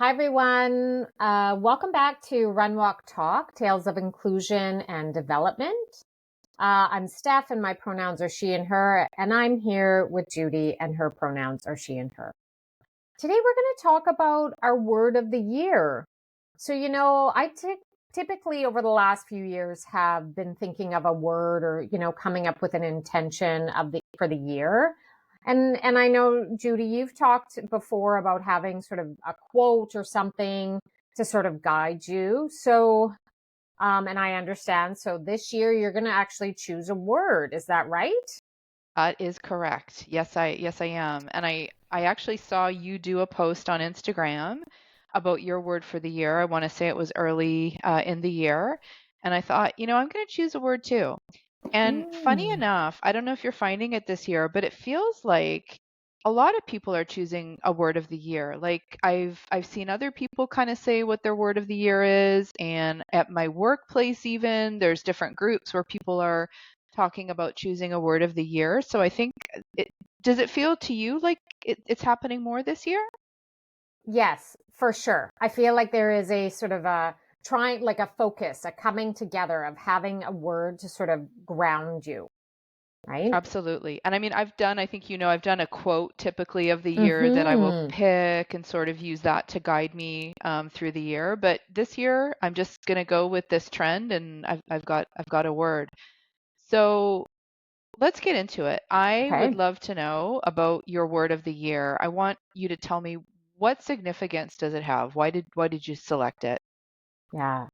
Hi, everyone. Welcome back to Run Walk Talk, Tales of Inclusion and Development. I'm Steph, and my pronouns are she and her, and I'm here with Judy, and her pronouns are she and her. Today, we're going to talk about our word of the year. So, typically over the last few years have been thinking of a word or, coming up with an intention for the year. And I know, Judy, you've talked before about having sort of a quote or something to sort of guide you. So, and I understand. So this year you're going to actually choose a word. Is that right? That is correct. Yes, I am. And I actually saw you do a post on Instagram about your word for the year. I want to say it was early in the year. And I thought, I'm going to choose a word too. And funny Mm. enough, I don't know if you're finding it this year, but it feels like a lot of people are choosing a word of the year. Like I've seen other people kind of say what their word of the year is, and at my workplace even there's different groups where people are talking about choosing a word of the year. So I think it does it feel to you like it's happening more this year? Yes, for sure. I feel like there is a sort of a trying, like a focus, a coming together of having a word to sort of ground you, right? Absolutely. And I mean, I think I've done a quote typically of the year that I will Mm-hmm. pick and sort of use that to guide me through the year. But this year, I'm just going to go with this trend, and I've got a word. So let's get into it. I would Okay. love to know about your word of the year. I want you to tell me, what significance does it have? Why did you select it? Yeah.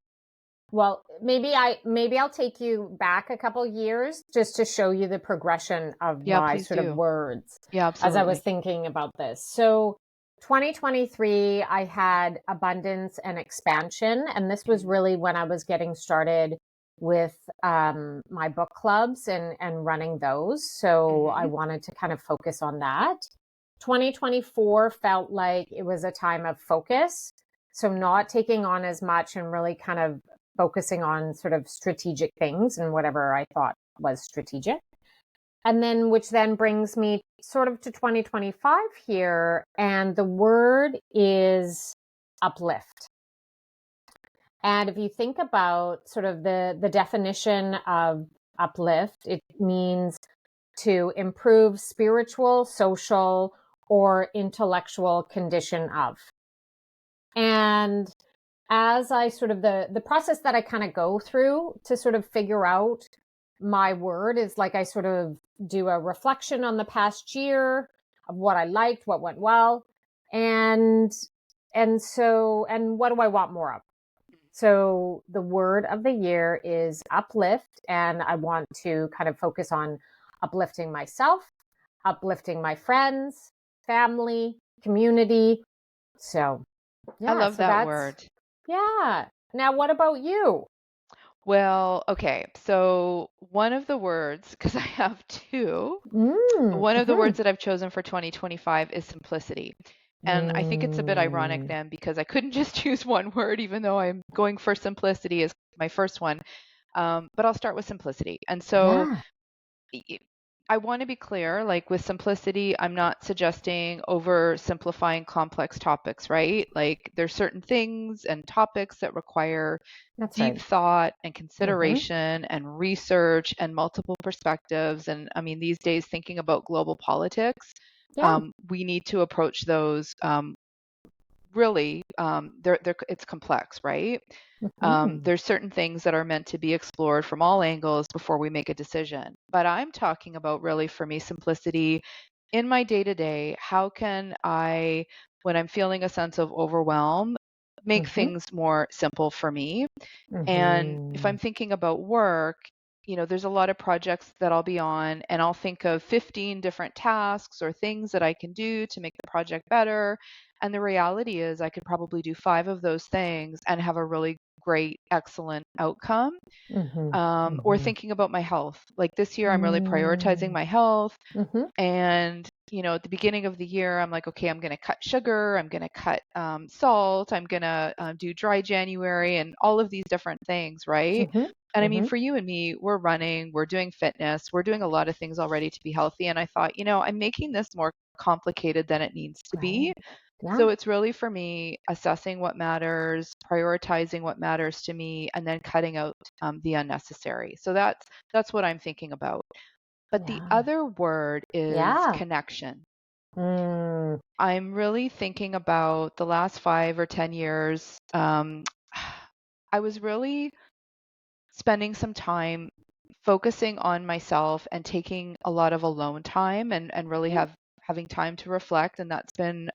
Well, maybe I'll take you back a couple years just to show you the progression of Yeah, my please sort of do. words Yeah, as I was absolutely. thinking about this. So 2023, I had abundance and expansion, and this was Mhm. really when I was getting started with my book clubs and running those. So I Mhm. wanted to kind of focus on that. 2024 felt like it was a time of focus. So not taking on as much and really kind of focusing on sort of strategic things and whatever I thought was strategic. And then, which then brings me sort of to 2025 here. And the word is uplift. And if you think about sort of the definition of uplift, it means to improve spiritual, social, or intellectual condition of. And as I sort of the process that I kind of go through to sort of figure out my word is like I sort of do a reflection on the past year of what I liked, what went well, and and what do I want more of? So the word of the year is uplift, and I want to kind of focus on uplifting myself, uplifting my friends, family, community. So I yeah, love so that that's word. yeah. Now, what about you? Well, okay. So one of the words, because I have two, Mm, one of the hmm words that I've chosen for 2025 is simplicity. And I think it's a bit ironic mm, then because I couldn't just choose one word, even though I'm going for simplicity as my first one. But I'll start with simplicity. And so yeah, y- I want to be clear, like with simplicity, I'm not suggesting oversimplifying complex topics, right? Like there's certain things and topics that require that's deep right. thought and Mm-hmm. consideration and research and multiple perspectives. And I mean, these days, thinking about global politics, Yeah. we need to approach those really, it's complex, right? Mm-hmm. There's certain things that are meant to be explored from all angles before we make a decision. But I'm talking about really, for me, simplicity in my day to day. How can I, when I'm feeling a sense of overwhelm, make Mm-hmm. things more simple for me? And if Mm-hmm. I'm thinking about work, there's a lot of projects that I'll be on, and I'll think of 15 different tasks or things that I can do to make the project better. And the reality is, I could probably do five of those things and have a really great, excellent outcome. Mm-hmm. Or Mm-hmm. thinking about my health. Like this year, I'm really prioritizing Mm-hmm. my health. Mm-hmm. And, at the beginning of the year, I'm like, okay, I'm going to cut sugar, I'm going to cut salt, I'm going to do dry January and all of these different things, right? Mm-hmm. And I mean, Mm-hmm. for you and me, we're running, we're doing fitness, we're doing a lot of things already to be healthy. And I thought, I'm making this more complicated than it needs to Right. be. Yeah. So it's really for me assessing what matters, prioritizing what matters to me, and then cutting out the unnecessary. So that's what I'm thinking about. But the Yeah. other word is Yeah. connection. Mm. I'm really thinking about the last 5 or 10 years. I was really spending some time focusing on myself and taking a lot of alone time and really having time to reflect. And that's been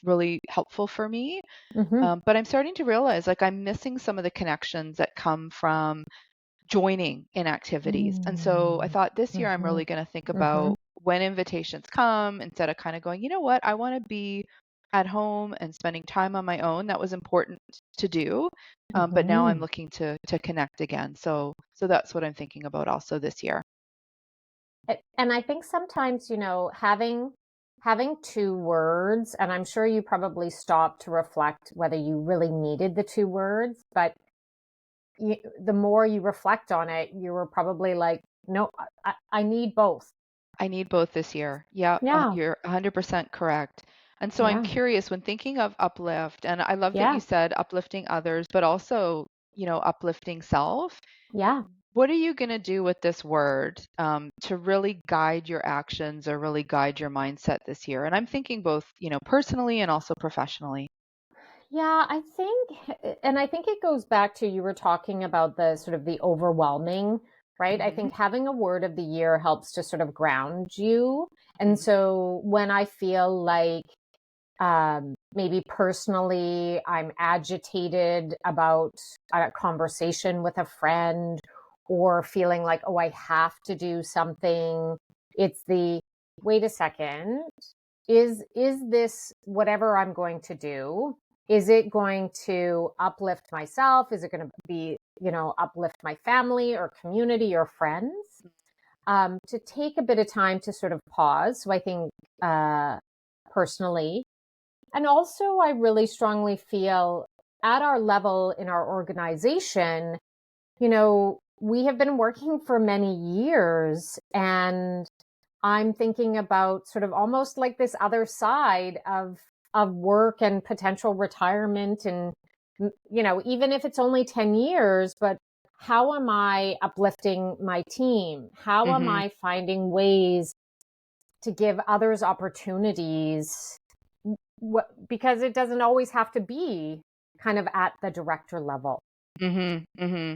really helpful for me. Hmm. But I'm starting to realize like I'm missing some of the connections that come from joining in activities. And so I Mm. thought this year I'm Hmm. really going to think Hmm. about when invitations come, instead of kind of going, you know what, I want to be at home and spending time on my own. That was important to do. But now I'm Hmm. looking to connect again. So that's what I'm thinking about also this year. And I think sometimes, having two words, and I'm sure you probably stopped to reflect whether you really needed the two words, but the more you reflect on it, you were probably like, no, I need both. I need both this year. Yeah, Yeah. you're 100% correct. And so I'm Yeah. curious when thinking of uplift, and I love that you Yeah. said uplifting others, but also, uplifting self. Yeah. What are you going to do with this word to really guide your actions or really guide your mindset this year? And I'm thinking both, personally and also professionally. Yeah, and I think it goes back to you were talking about the sort of the overwhelming, right? I Hmm. think having a word of the year helps to sort of ground you. And Hmm. so when I feel like maybe personally I'm agitated about a conversation with a friend or feeling like, oh, I have to do something, it's the wait a second, is this whatever I'm going to do? Is it going to uplift myself? Is it going to be, uplift my family or community or friends? To take a bit of time to sort of pause. So I think personally, and also I really strongly feel at our level in our organization, we have been working for many years, and I'm thinking about sort of almost like this other side of work and potential retirement, and even if it's only 10 years, but how am I uplifting my team? How am Hmm. I finding ways to give others opportunities? Because it doesn't always have to be kind of at the director level. Hmm. Hmm.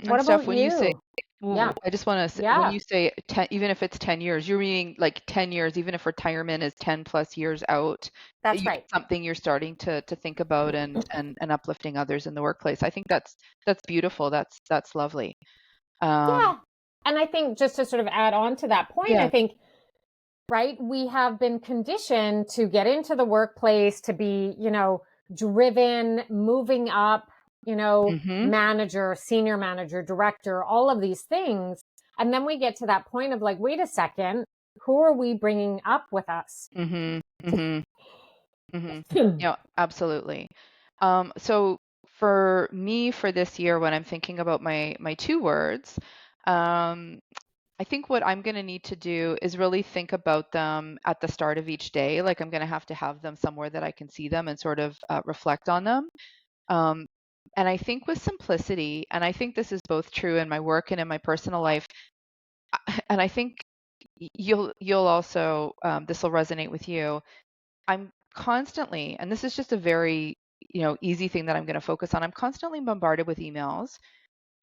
What And Steph, about when you say, you? Yeah. I just want to, when Yeah. you say 10, even if it's 10 years, you're meaning like 10 years, even if retirement is 10 plus years out, That's right. it's something you're starting to think about and uplifting others in the workplace. I think that's beautiful. That's lovely. Um, Yeah. And I think just to sort of add on to that point, I yeah. think, right, we have been conditioned to get into the workplace, to be, driven, moving up, Hmm. manager, senior manager, director, all of these things. And then we get to that point of like, wait a second, who are we bringing up with us? Hmm. Hmm. Hmm. Yeah, absolutely. So for me, for this year, when I'm thinking about my two words, um, I think what I'm going to need to do is really think about them at the start of each day. Like I'm going to have them somewhere that I can see them and sort of reflect on them. Um, and I think with simplicity, and I think this is both true in my work and in my personal life, and I think you'll also this will resonate with you. I'm constantly, and this is just a very easy thing that I'm going to focus on. I'm constantly bombarded with emails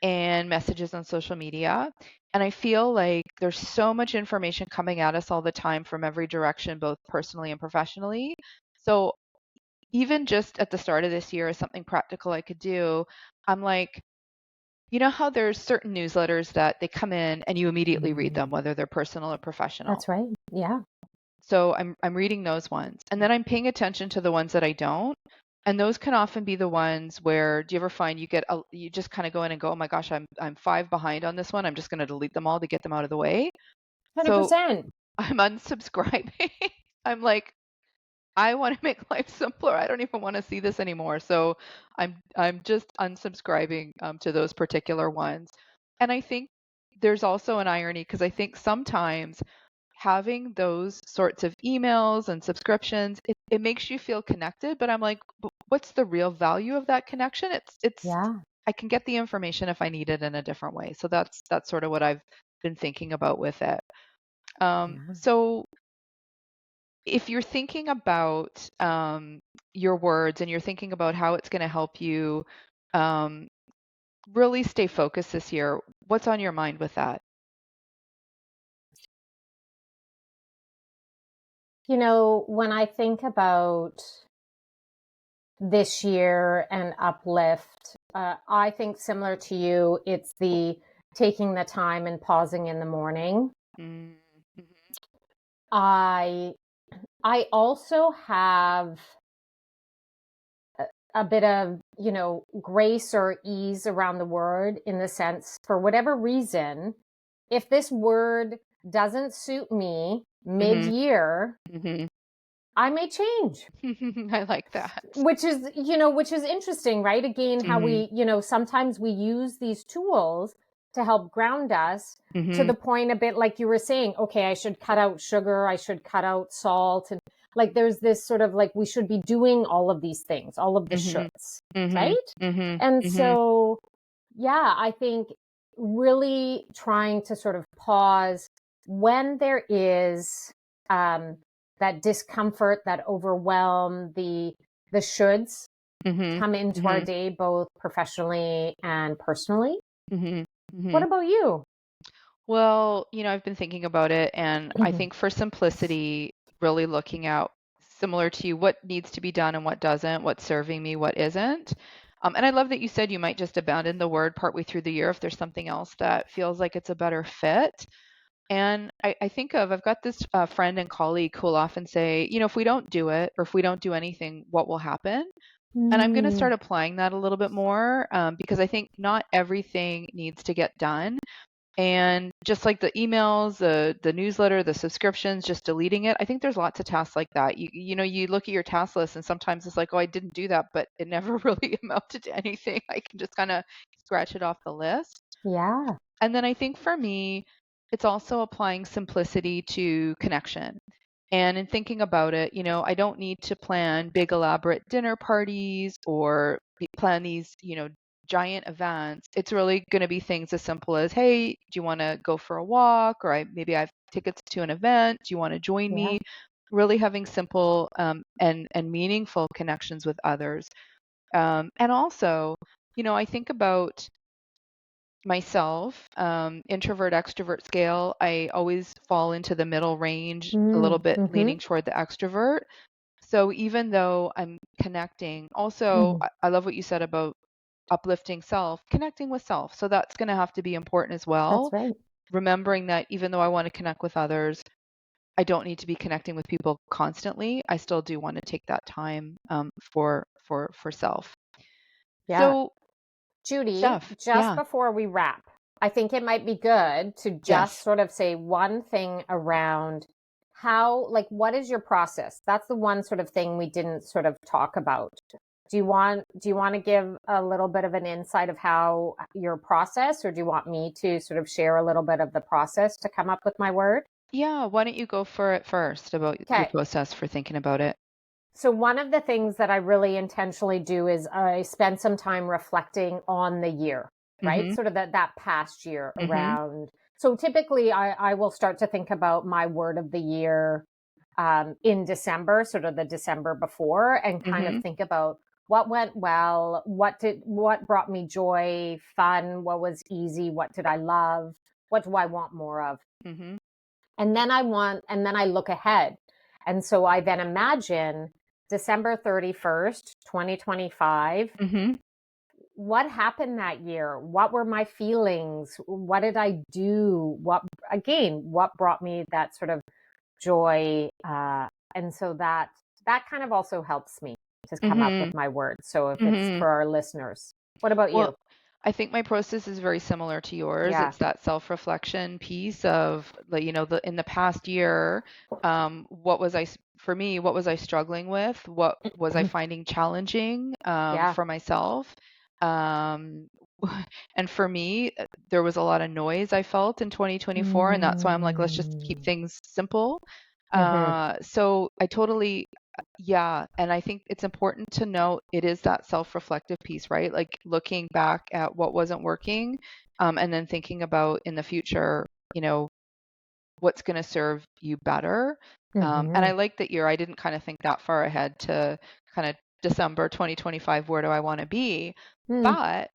and messages on social media. And I feel like there's so much information coming at us all the time from every direction, both personally and professionally. So even just at the start of this year, as something practical I could do, I'm like, how there's certain newsletters that they come in and you immediately read them, Mm, whether they're personal or professional. that's right. Yeah. So I'm reading those ones. And then I'm paying attention to the ones that I don't. And those can often be the ones where do you ever find you just kind of go in and go, "Oh my gosh, I'm 5 behind on this one. I'm just going to delete them all to get them out of the way." So 100%. I'm unsubscribing. I'm like, I want to make life simpler. I don't even want to see this anymore. So I'm just unsubscribing to those particular ones. And I think there's also an irony because I think sometimes having those sorts of emails and subscriptions, it makes you feel connected, but I'm like, what's the real value of that connection? It's Yeah. I can get the information if I need it in a different way. So that's sort of what I've been thinking about with it. Yeah. So if you're thinking about your words and you're thinking about how it's going to help you um, really stay focused this year, what's on your mind with that? When I think about this year and uplift, I think similar to you, it's the taking the time and pausing in the morning. Mm-hmm. I I also have a bit of, grace or ease around the word in the sense, for whatever reason, if this word doesn't suit me Mm-hmm. mid-year, Mm-hmm. I may change. I like that. Which is interesting, right? Again, how Mm-hmm. we, sometimes we use these tools to help ground us to Mm-hmm. the point a bit like you were saying, okay, I should cut out sugar, I should cut out salt. And like there's this sort of like we should be doing all of these things, all of the Mm-hmm. shoulds, Mm-hmm. right? Mm-hmm. And Mm-hmm. so, yeah, I think really trying to sort of pause when there is um, that discomfort, that overwhelm, the shoulds Mm-hmm. come into our Mm-hmm. day, both professionally and personally. Mm-hmm. What Mm-hmm. about you? Well, I've been thinking about it, and I Mhm. think for simplicity, really looking at similar to you, what needs to be done and what doesn't, what's serving me, what isn't. And I love that you said you might just abandon the word partway through the year if there's something else that feels like it's a better fit. And I think I've got this friend and colleague who will often say, if we don't do it or if we don't do anything, what will happen? And I'm going to Mm, start applying that a little bit more because I think not everything needs to get done. And just like the emails, the newsletter, the subscriptions, just deleting it. I think there's lots of tasks like that. You look at your task list and sometimes it's like, oh, I didn't do that, but it never really amounted to anything. I can just kind of scratch it off the list. yeah. And then I think for me, it's also applying simplicity to connection. And in thinking about it, I don't need to plan big elaborate dinner parties or plan these, giant events. It's really going to be things as simple as, hey, do you want to go for a walk? Or maybe I have tickets to an event. Do you want to join Yeah. me? Really having simple and meaningful connections with others. And also, I think about myself, introvert extrovert scale, I always fall into the middle range, a little Mm, bit mm-hmm, leaning toward the extrovert. So even though I'm connecting, also, mm-hmm. I love what you said about uplifting self, connecting with self. So that's going to have to be important as That's well. right. Remembering that even though I want to connect with others, I don't need to be connecting with people constantly. I still do want to take that time for self. Yeah. So, Judy, Steph, just yeah, before we wrap, I think it might be good to just yes. sort of say one thing around how, like, what is your process? That's the one sort of thing we didn't sort of talk about. Do you want to give a little bit of an insight of how your process, or do you want me to sort of share a little bit of the process to come up with my word? Yeah, why don't you go for it first about your Okay. process for thinking about it? So one of the things that I really intentionally do is I spend some time reflecting on the year, right? Mhm. Sort of that past year Mhm. around. So typically I will start to think about my word of the year in December, sort of the December before, and kind of Mhm. think about what went well, what brought me joy, fun, what was easy, what did I love, what do I want more of? Mhm. And then I look ahead. And so I then imagine December 31st, 2025. Mhm. What happened that year? What were my feelings? What did I do? What brought me that sort of joy? And so that kind of also helps me to come up with Mhm. my words. So if it's Mhm. for our listeners, what about you? Well, I think my process is very similar to yours. Yeah. It's that self-reflection piece of like, the in the past year, what was for me, what was I struggling with? What was I finding challenging Yeah. for myself? and for me, there was a lot of noise I felt in 2024, and that's why I'm like, let's just keep Mm. things simple. Mhm. So I totally, yeah, and I think it's important to note it is that self-reflective piece, right? Like looking back at what wasn't working, and then thinking about in the future, you know, what's going to serve you better. And I Mhm. like that I didn't kind of think that far ahead to kind of December 2025, where do I want to be? Mm. But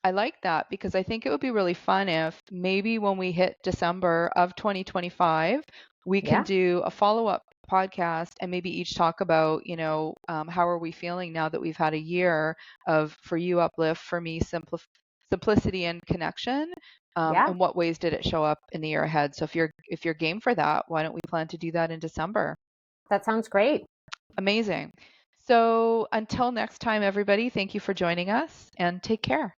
I like that because I think it would be really fun if maybe when we hit December of 2025, we can Yeah. do a follow-up podcast and maybe each talk about, how are we feeling now that we've had a year of, for you, uplift, for me, simplicity and connection. Yeah. And what ways did it show up in the year ahead? So if you're game for that, why don't we plan to do that in December? That sounds great. Amazing. So until next time, everybody, thank you for joining us and take care.